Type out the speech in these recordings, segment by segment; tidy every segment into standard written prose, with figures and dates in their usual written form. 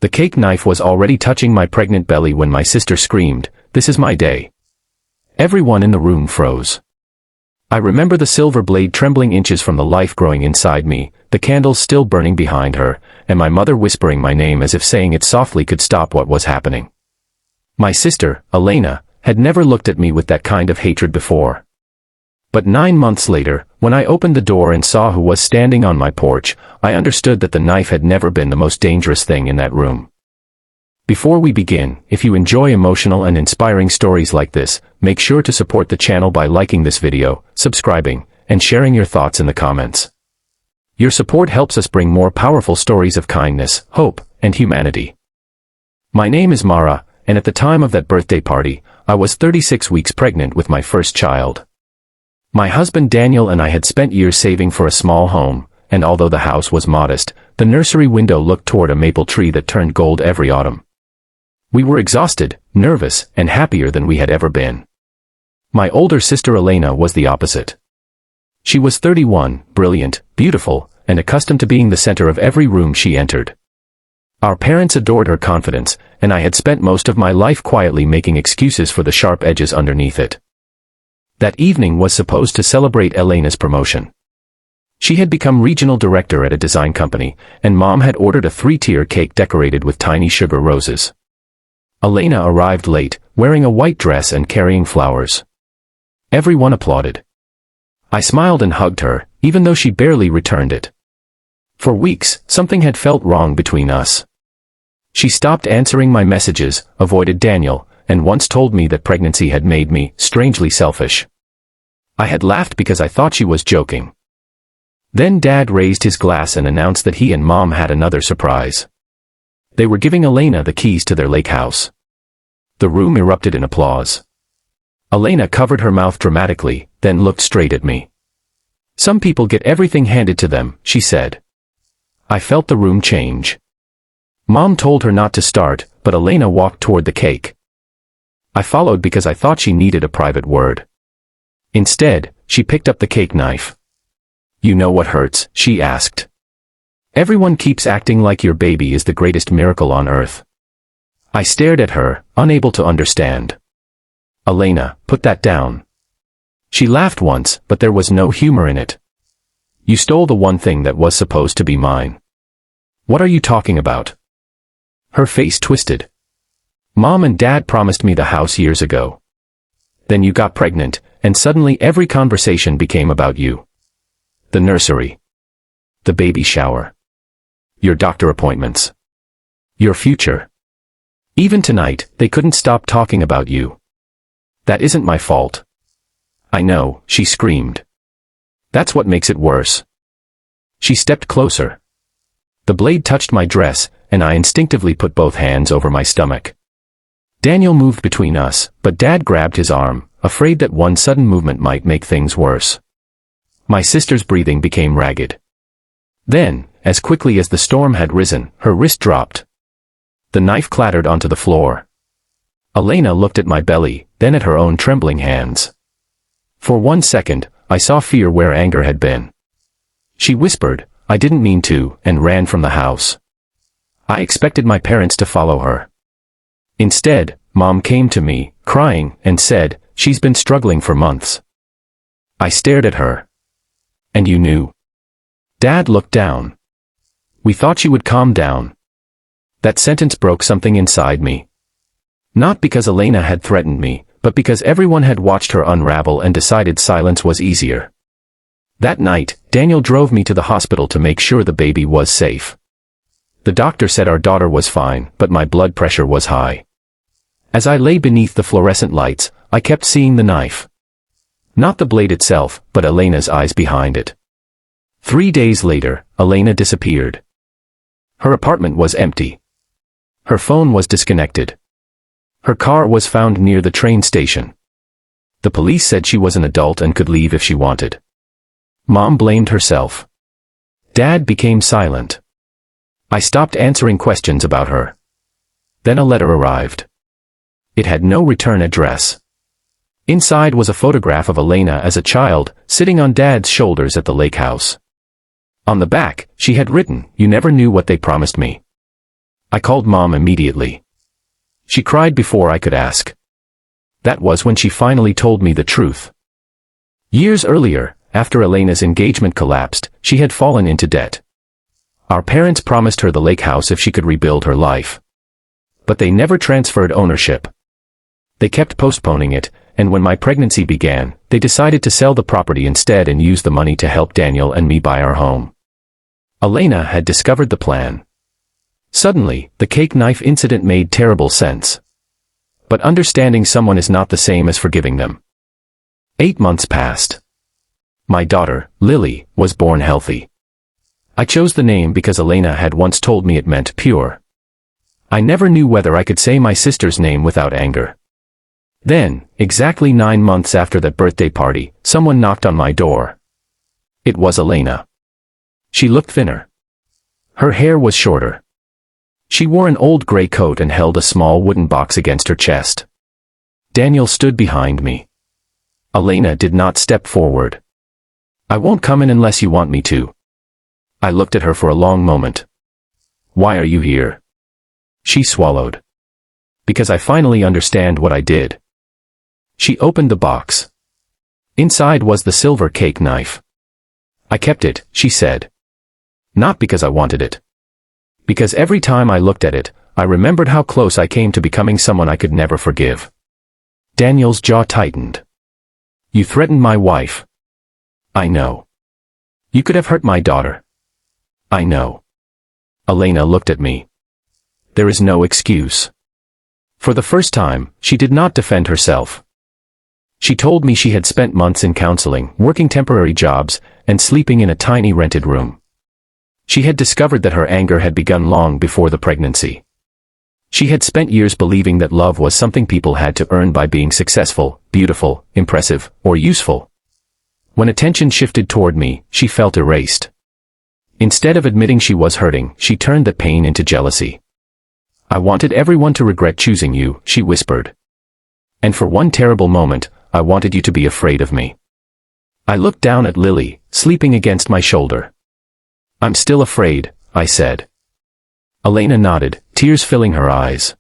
The cake knife was already touching my pregnant belly when my sister screamed, "This is my day." Everyone in the room froze. I remember the silver blade trembling inches from the life growing inside me, the candles still burning behind her, and my mother whispering my name as if saying it softly could stop what was happening. My sister, Elena, had never looked at me with that kind of hatred before. But 9 months later, when I opened the door and saw who was standing on my porch, I understood that the knife had never been the most dangerous thing in that room. Before we begin, if you enjoy emotional and inspiring stories like this, make sure to support the channel by liking this video, subscribing, and sharing your thoughts in the comments. Your support helps us bring more powerful stories of kindness, hope, and humanity. My name is Mara, and at the time of that birthday party, I was 36 weeks pregnant with my first child. My husband Daniel and I had spent years saving for a small home, and although the house was modest, the nursery window looked toward a maple tree that turned gold every autumn. We were exhausted, nervous, and happier than we had ever been. My older sister Elena was the opposite. She was 31, brilliant, beautiful, and accustomed to being the center of every room she entered. Our parents adored her confidence, and I had spent most of my life quietly making excuses for the sharp edges underneath it. That evening was supposed to celebrate Elena's promotion. She had become regional director at a design company, and Mom had ordered a 3-tier cake decorated with tiny sugar roses. Elena arrived late, wearing a white dress and carrying flowers. Everyone applauded. I smiled and hugged her, even though she barely returned it. For weeks, something had felt wrong between us. She stopped answering my messages, avoided Daniel, and once told me that pregnancy had made me strangely selfish. I had laughed because I thought she was joking. Then Dad raised his glass and announced that he and Mom had another surprise. They were giving Elena the keys to their lake house. The room erupted in applause. Elena covered her mouth dramatically, then looked straight at me. "Some people get everything handed to them," she said. I felt the room change. Mom told her not to start, but Elena walked toward the cake. I followed because I thought she needed a private word. Instead, she picked up the cake knife. "You know what hurts?" she asked. "Everyone keeps acting like your baby is the greatest miracle on earth." I stared at her, unable to understand. "Elena, put that down." She laughed once, but there was no humor in it. "You stole the one thing that was supposed to be mine." "What are you talking about?" Her face twisted. "Mom and Dad promised me the house years ago. Then you got pregnant, and suddenly every conversation became about you. The nursery. The baby shower. Your doctor appointments. Your future. Even tonight, they couldn't stop talking about you. That isn't my fault." "I know," she screamed. "That's what makes it worse." She stepped closer. The blade touched my dress, and I instinctively put both hands over my stomach. Daniel moved between us, but Dad grabbed his arm, afraid that one sudden movement might make things worse. My sister's breathing became ragged. Then, as quickly as the storm had risen, her wrist dropped. The knife clattered onto the floor. Elena looked at my belly, then at her own trembling hands. For 1 second, I saw fear where anger had been. She whispered, "I didn't mean to," and ran from the house. I expected my parents to follow her. Instead, Mom came to me, crying, and said, "She's been struggling for months." I stared at her. "And you knew?" Dad looked down. "We thought she would calm down." That sentence broke something inside me. Not because Elena had threatened me, but because everyone had watched her unravel and decided silence was easier. That night, Daniel drove me to the hospital to make sure the baby was safe. The doctor said our daughter was fine, but my blood pressure was high. As I lay beneath the fluorescent lights, I kept seeing the knife. Not the blade itself, but Elena's eyes behind it. 3 days later, Elena disappeared. Her apartment was empty. Her phone was disconnected. Her car was found near the train station. The police said she was an adult and could leave if she wanted. Mom blamed herself. Dad became silent. I stopped answering questions about her. Then a letter arrived. It had no return address. Inside was a photograph of Elena as a child, sitting on Dad's shoulders at the lake house. On the back, she had written, "You never knew what they promised me." I called Mom immediately. She cried before I could ask. That was when she finally told me the truth. Years earlier, after Elena's engagement collapsed, she had fallen into debt. Our parents promised her the lake house if she could rebuild her life. But they never transferred ownership. They kept postponing it, and when my pregnancy began, they decided to sell the property instead and use the money to help Daniel and me buy our home. Elena had discovered the plan. Suddenly, the cake knife incident made terrible sense. But understanding someone is not the same as forgiving them. 8 months passed. My daughter, Lily, was born healthy. I chose the name because Elena had once told me it meant pure. I never knew whether I could say my sister's name without anger. Then, exactly 9 months after that birthday party, someone knocked on my door. It was Elena. She looked thinner. Her hair was shorter. She wore an old gray coat and held a small wooden box against her chest. Daniel stood behind me. Elena did not step forward. I won't come in unless you want me to. I looked at her for a long moment. Why are you here? She swallowed. Because I finally understand what I did. She opened the box. Inside was the silver cake knife. I kept it, she said. Not because I wanted it. Because every time I looked at it, I remembered how close I came to becoming someone I could never forgive. Daniel's jaw tightened. You threatened my wife. I know. You could have hurt my daughter. I know. Elena looked at me. There is no excuse. For the first time, she did not defend herself. She told me she had spent months in counseling, working temporary jobs, and sleeping in a tiny rented room. She had discovered that her anger had begun long before the pregnancy. She had spent years believing that love was something people had to earn by being successful, beautiful, impressive, or useful. When attention shifted toward me, she felt erased. Instead of admitting she was hurting, she turned that pain into jealousy. I wanted everyone to regret choosing you, she whispered. And for one terrible moment, I wanted you to be afraid of me. I looked down at Lily, sleeping against my shoulder. I'm still afraid, I said. Elena nodded, tears filling her eyes.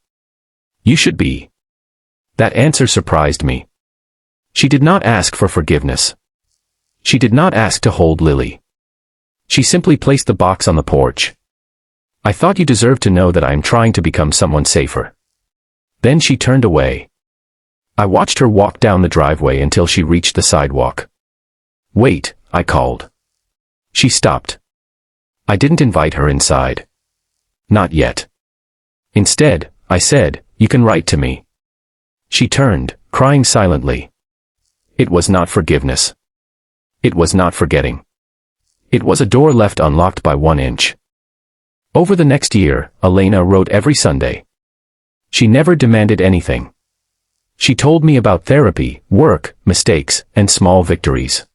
You should be. That answer surprised me. She did not ask for forgiveness. She did not ask to hold Lily. She simply placed the box on the porch. I thought you deserved to know that I am trying to become someone safer. Then she turned away. I watched her walk down the driveway until she reached the sidewalk. Wait, I called. She stopped. I didn't invite her inside. Not yet. Instead, I said, you can write to me. She turned, crying silently. It was not forgiveness. It was not forgetting. It was a door left unlocked by 1 inch. Over the next year, Elena wrote every Sunday. She never demanded anything. She told me about therapy, work, mistakes, and small victories.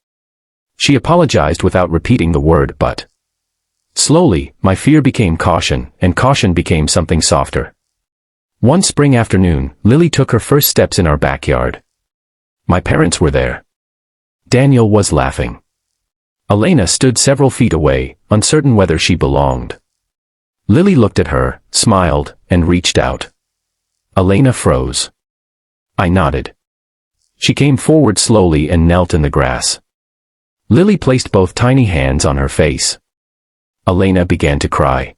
She apologized without repeating the word but. Slowly, my fear became caution, and caution became something softer. One spring afternoon, Lily took her first steps in our backyard. My parents were there. Daniel was laughing. Elena stood several feet away, uncertain whether she belonged. Lily looked at her, smiled, and reached out. Elena froze. I nodded. She came forward slowly and knelt in the grass. Lily placed both tiny hands on her face. Elena began to cry.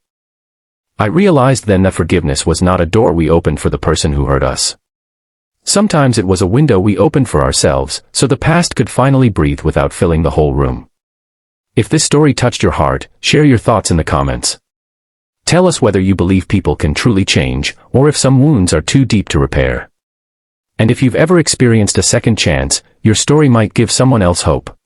I realized then that forgiveness was not a door we opened for the person who hurt us. Sometimes it was a window we opened for ourselves, so the past could finally breathe without filling the whole room. If this story touched your heart, share your thoughts in the comments. Tell us whether you believe people can truly change, or if some wounds are too deep to repair. And if you've ever experienced a second chance, your story might give someone else hope.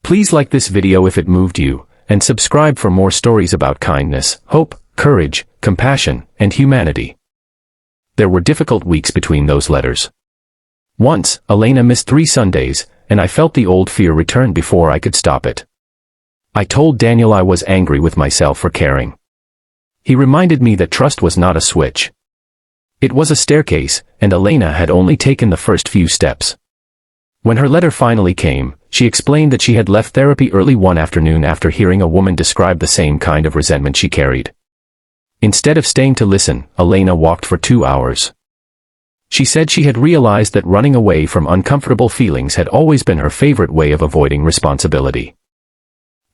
Please like this video if it moved you, and subscribe for more stories about kindness, hope, courage, compassion, and humanity. There were difficult weeks between those letters. Once, Elena missed 3 Sundays, and I felt the old fear return before I could stop it. I told Daniel I was angry with myself for caring. He reminded me that trust was not a switch. It was a staircase, and Elena had only taken the first few steps. When her letter finally came, she explained that she had left therapy early one afternoon after hearing a woman describe the same kind of resentment she carried. Instead of staying to listen, Elena walked for 2 hours. She said she had realized that running away from uncomfortable feelings had always been her favorite way of avoiding responsibility.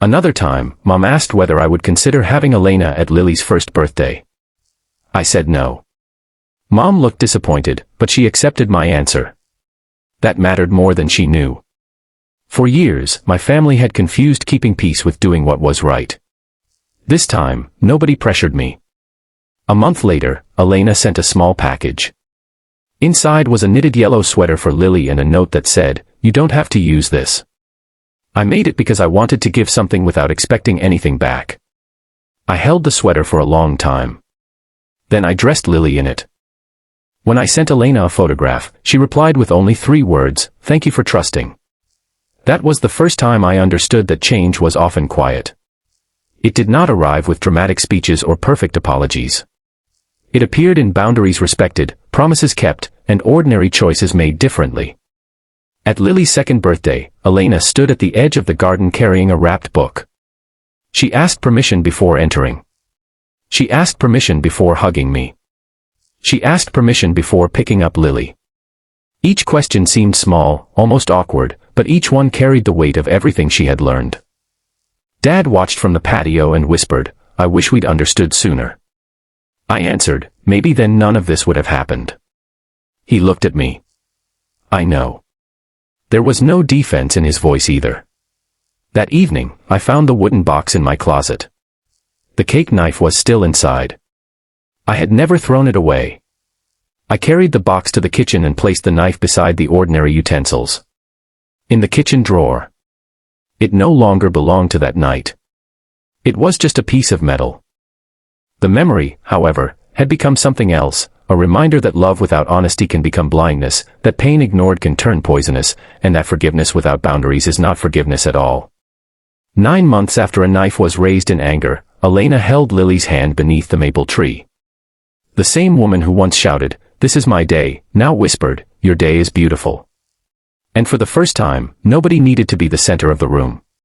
Another time, Mom asked whether I would consider having Elena at Lily's first birthday. I said no. Mom looked disappointed, but she accepted my answer. That mattered more than she knew. For years, my family had confused keeping peace with doing what was right. This time, nobody pressured me. A month later, Elena sent a small package. Inside was a knitted yellow sweater for Lily and a note that said, "You don't have to use this." I made it because I wanted to give something without expecting anything back. I held the sweater for a long time. Then I dressed Lily in it. When I sent Elena a photograph, she replied with only 3 words, "Thank you for trusting." That was the first time I understood that change was often quiet. It did not arrive with dramatic speeches or perfect apologies. It appeared in boundaries respected, promises kept, and ordinary choices made differently. At Lily's second birthday, Elena stood at the edge of the garden carrying a wrapped book. She asked permission before entering. She asked permission before hugging me. She asked permission before picking up Lily. Each question seemed small, almost awkward, but each one carried the weight of everything she had learned. Dad watched from the patio and whispered, "I wish we'd understood sooner." I answered, "Maybe then none of this would have happened." He looked at me. I know. There was no defense in his voice either. That evening, I found the wooden box in my closet. The cake knife was still inside. I had never thrown it away. I carried the box to the kitchen and placed the knife beside the ordinary utensils. In the kitchen drawer. It no longer belonged to that night. It was just a piece of metal. The memory, however, had become something else, a reminder that love without honesty can become blindness, that pain ignored can turn poisonous, and that forgiveness without boundaries is not forgiveness at all. 9 months after a knife was raised in anger, Elena held Lily's hand beneath the maple tree. The same woman who once shouted, "This is my day," now whispered, "Your day is beautiful." And for the first time, nobody needed to be the center of the room.